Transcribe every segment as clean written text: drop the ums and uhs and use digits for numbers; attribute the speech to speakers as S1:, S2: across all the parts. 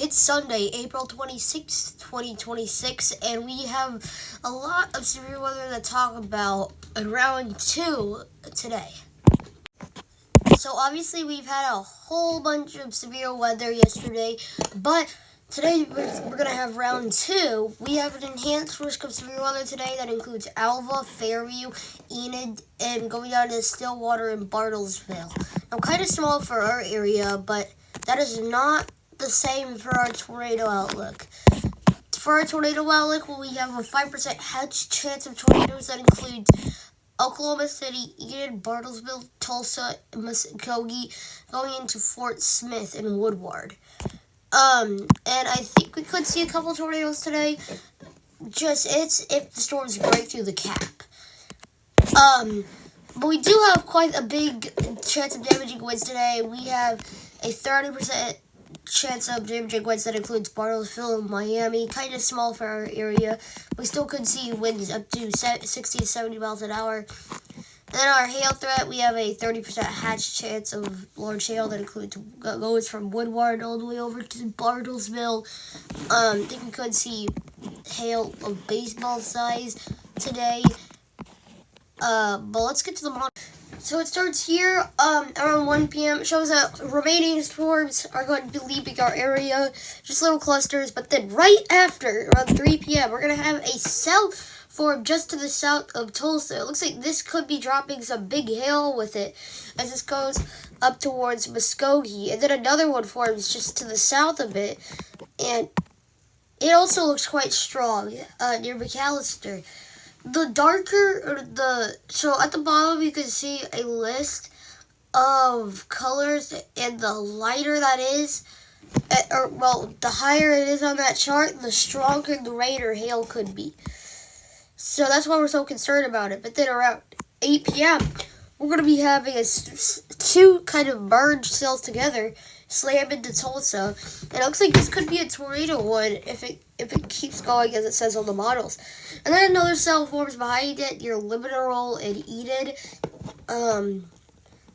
S1: It's Sunday, April 26th, 2026, and we have a lot of severe weather to talk about in round 2 today. So obviously we've had a whole bunch of severe weather yesterday, but today we're going to have round 2. We have an enhanced risk of severe weather today that includes Alva, Fairview, Enid, and going down to Stillwater and Bartlesville. Now kind of small for our area, but that is not the same for our tornado outlook. For our tornado outlook, we have a 5% chance of tornadoes that includes Oklahoma City, Enid, Bartlesville, Tulsa, and Muskogee, going into Fort Smith and Woodward. And I think we could see a couple tornadoes today. It's if the storms break through the cap. But we do have quite a big chance of damaging winds today. We have a 30% chance of damaging winds that includes Bartlesville and Miami. Kind of small for our area. We still could see winds up to 60 to 70 miles an hour. And then our hail threat, we have a 30% chance of large hail that goes from Woodward all the way over to Bartlesville. I think we could see hail of baseball size today. But let's get to the model. So it starts here around 1 p.m. It shows that remaining storms are going to be leaving our area, just little clusters. But then right after, around 3 p.m., we're going to have a cell form just to the south of Tulsa. It looks like this could be dropping some big hail with it as this goes up towards Muskogee. And then another one forms just to the south of it. And it also looks quite strong near McAllister. So at the bottom you can see a list of colors, and the lighter that is, the higher it is on that chart, the stronger the rain or hail could be. So that's why we're so concerned about it. But then around 8 p.m., we're going to be having two kind of merged cells together slam into Tulsa. And it looks like this could be a tornado one if it keeps going as it says on the models. And then another cell forms behind it near Liminal and Enid.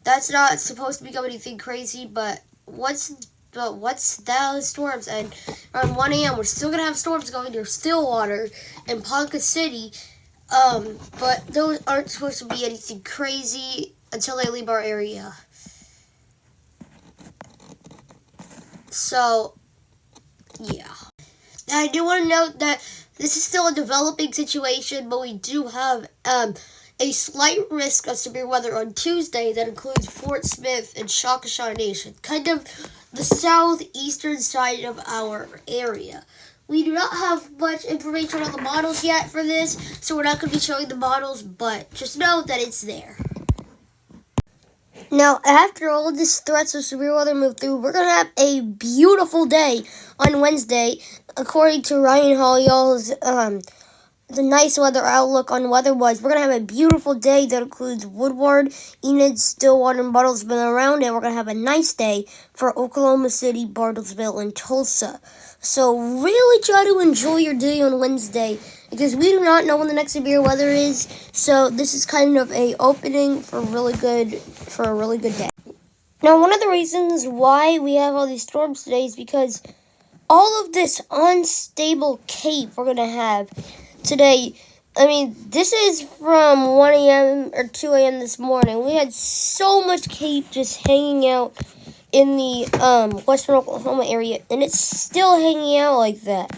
S1: That's not supposed to become anything crazy, but what's the storms? And around 1 a.m. we're still gonna have storms going near Stillwater and Ponca City. But those aren't supposed to be anything crazy until they leave our area. So, yeah. Now, I do want to note that this is still a developing situation, but we do have a slight risk of severe weather on Tuesday that includes Fort Smith and Shakopee Nation, kind of the southeastern side of our area. We do not have much information on the models yet for this, so we're not going to be showing the models, but just know that it's there. Now, after all of these threats of severe weather move through, we're going to have a beautiful day on Wednesday, according to Ryan Holleyall's the nice weather outlook on WeatherWise. We're going to have a beautiful day that includes Woodward, Enid, Stillwater, and Bartlesville around it. We're going to have a nice day for Oklahoma City, Bartlesville, and Tulsa. So really try to enjoy your day on Wednesday, because we do not know when the next severe weather is. So this is kind of a opening for a really good day. Now, one of the reasons why we have all these storms today is because all of this unstable cape we're going to have today. I mean, this is from 1 a.m. or 2 a.m. this morning. We had so much cape just hanging out in the western Oklahoma area, and it's still hanging out like that.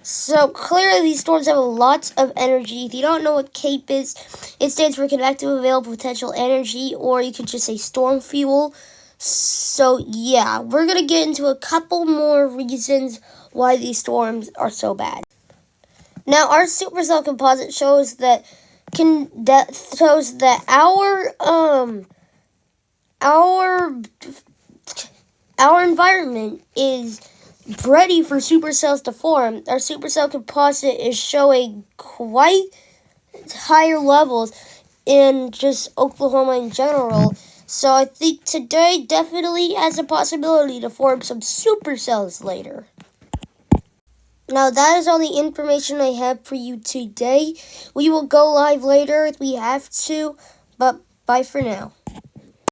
S1: So clearly these storms have lots of energy. If you don't know what CAPE is, it stands for Convective Available Potential Energy, or you could just say storm fuel. So yeah, we're going to get into a couple more reasons why these storms are so bad. Now, our supercell composite shows that our environment is ready for supercells to form. Our supercell composite is showing quite higher levels in just Oklahoma in general. So I think today definitely has a possibility to form some supercells later. Now, that is all the information I have for you today. We will go live later if we have to, but bye for now.